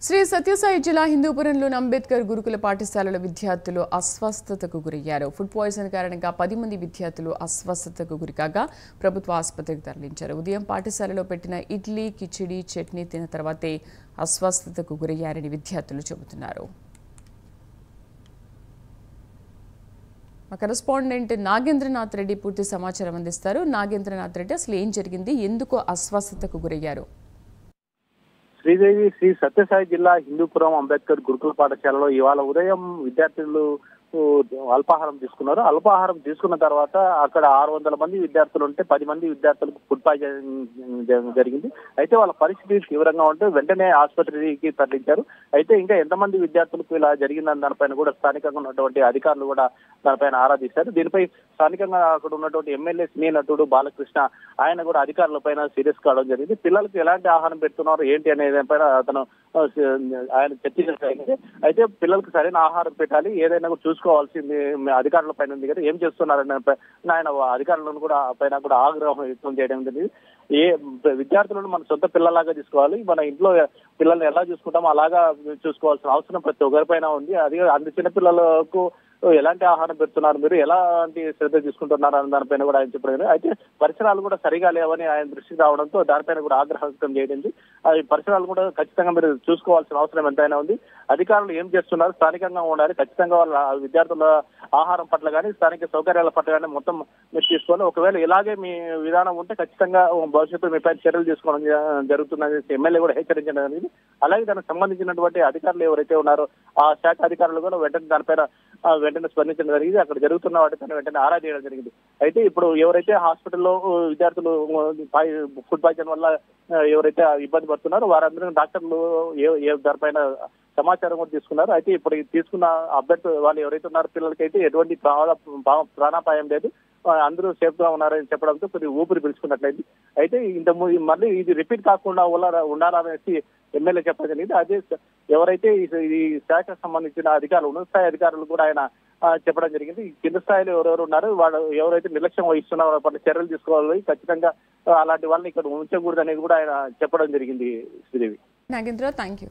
శ్రీ సత్యసాయి జిల్లా హిందూపురంలోని అంబేద్కర్ గురుకుల పాఠశాలల విద్యార్థులు అస్వస్థతకు గురయ్యారు. ఫుడ్ పాయిజన్ కారణంగా 10 మంది విద్యార్థులు అస్వస్థతకు గురికాగా ప్రభుత్వ ఆసుపత్రికి తరలించారు. ఉదయం పాఠశాలలో పెట్టిన ఇడ్లీ, కిచిడి, చట్నీ తిన్న తర్వాతే అస్వస్థతకు గురయ్యారని విద్యార్థులు చెబుతున్నారు. మా కరెస్పాండెంట్ నాగేంద్రనాథ్ రెడ్డి పూర్తి సమాచారం అందిస్తారు. నాగేంద్రనాథ్ రెడ్డి, అసలు ఏం జరిగింది, ఎందుకు అస్వస్థతకు గురయ్యారు? శ్రీదేవి శ్రీ సత్యసాయి జిల్లా హిందూపురం అంబేద్కర్ గురుకుల పాఠశాలలో ఇవాళ ఉదయం విద్యార్థులు అల్పాహారం తీసుకున్నారు. అల్పాహారం తీసుకున్న తర్వాత అక్కడ 600 మంది విద్యార్థులు ఉంటే 10 మంది విద్యార్థులకు ఫుడ్ పాయిజన్ జరిగింది. అయితే వాళ్ళ పరిస్థితి తీవ్రంగా ఉంటే వెంటనే ఆసుపత్రికి తరలించారు. అయితే ఇంకా ఎంతమంది విద్యార్థులకు ఇలా జరిగిందని దానిపైన కూడా స్థానికంగా ఉన్నటువంటి అధికారులు కూడా దానిపైన ఆరాధిస్తారు. దీనిపై స్థానికంగా అక్కడ ఉన్నటువంటి ఎమ్మెల్యే సినీ నటుడు బాలకృష్ణ ఆయన కూడా అధికారుల పైన సీరియస్ కావడం జరిగింది. పిల్లలకు ఎలాంటి ఆహారం పెడుతున్నారు ఏంటి అనే దానిపైన అతను ఆయన చర్చించారు. అయితే పిల్లలకు సరైన ఆహారం పెట్టాలి, ఏదైనా చూసుకోవాల్సింది అధికారుల పైన ఉంది కదా, ఏం చేస్తున్నారని ఆయన అధికారులను కూడా పైన కూడా ఆగ్రహం వ్యక్తం చేయడం జరిగింది. ఏ విద్యార్థులను మన సొంత పిల్లలాగా తీసుకోవాలి, మన ఇంట్లో పిల్లల్ని ఎలా చూసుకుంటామో అలాగా చూసుకోవాల్సిన అవసరం ప్రతి ఒక్కరిపైన ఉంది. అది అందు చిన్న పిల్లలకు ఎలాంటి ఆహారం పెడుతున్నారు, మీరు ఎలాంటి శ్రద్ధ తీసుకుంటున్నారు అనే దానిపైన కూడా ఆయన చెప్పడం. అయితే పరిసరాలు కూడా సరిగా లేవని ఆయన దృష్టికి రావడంతో దానిపైన కూడా ఆగ్రహం వ్యక్తం చేయడం. ఆ పరిసరాలు కూడా ఖచ్చితంగా మీరు చూసుకోవాల్సిన అవసరం ఎంతైనా ఉంది. అధికారులు ఏం చేస్తున్నారు, స్థానికంగా ఉండాలి, ఖచ్చితంగా వాళ్ళ విద్యార్థుల ఆహారం పట్ల కానీ స్థానిక సౌకర్యాల పట్ల కానీ మొత్తం మీరు తీసుకొని ఒకవేళ ఇలాగే మీ విధానం ఉంటే ఖచ్చితంగా భవిష్యత్తు మీపై చర్యలు తీసుకోవడం జరుగుతుందని ఎమ్మెల్యే కూడా హెచ్చరించడం జరిగింది. అలాగే దానికి సంబంధించినటువంటి అధికారులు ఎవరైతే ఉన్నారో ఆ శాఖ అధికారులు కూడా వెంటనే స్పందించడం జరిగింది. అక్కడ జరుగుతున్న వాటిపైన వెంటనే ఆరా చేయడం జరిగింది. అయితే ఇప్పుడు ఎవరైతే హాస్పిటల్లో విద్యార్థులు ఫుడ్ పాయిజన్ వల్ల ఎవరైతే ఇబ్బంది పడుతున్నారో వారందరూ డాక్టర్లు దానిపైన సమాచారం కూడా తీసుకున్నారు. అయితే ఇప్పుడు తీసుకున్న అభ్యర్థులు వాళ్ళు ఎవరైతే ఉన్నారో పిల్లలకైతే ఎటువంటి ప్రాణాపాయం లేదు, అందరూ సేఫ్ గా ఉన్నారని చెప్పడంతో కొద్దిగా ఊపిరి పీల్చుకున్నట్లయింది. అయితే మళ్ళీ ఇది రిపీట్ కాకుండా ఉండాలనేసి ఎమ్మెల్యే చెప్పడం జరిగింది. అదే ఎవరైతే ఈ శాఖకు సంబంధించిన అధికారులు ఉన్నత స్థాయి అధికారులు కూడా ఆయన చెప్పడం జరిగింది. కింద స్థాయిలో ఎవరెవరు ఉన్నారు, వాళ్ళు ఎవరైతే నిర్లక్ష్యం వహిస్తున్నారో వాళ్ళ పట్ల చర్యలు తీసుకోవాలి, ఖచ్చితంగా అలాంటి వాళ్ళని ఇక్కడ ఉంచకూడదు అనేది కూడా ఆయన చెప్పడం జరిగింది. శ్రీదేవి. Nagendra, thank you.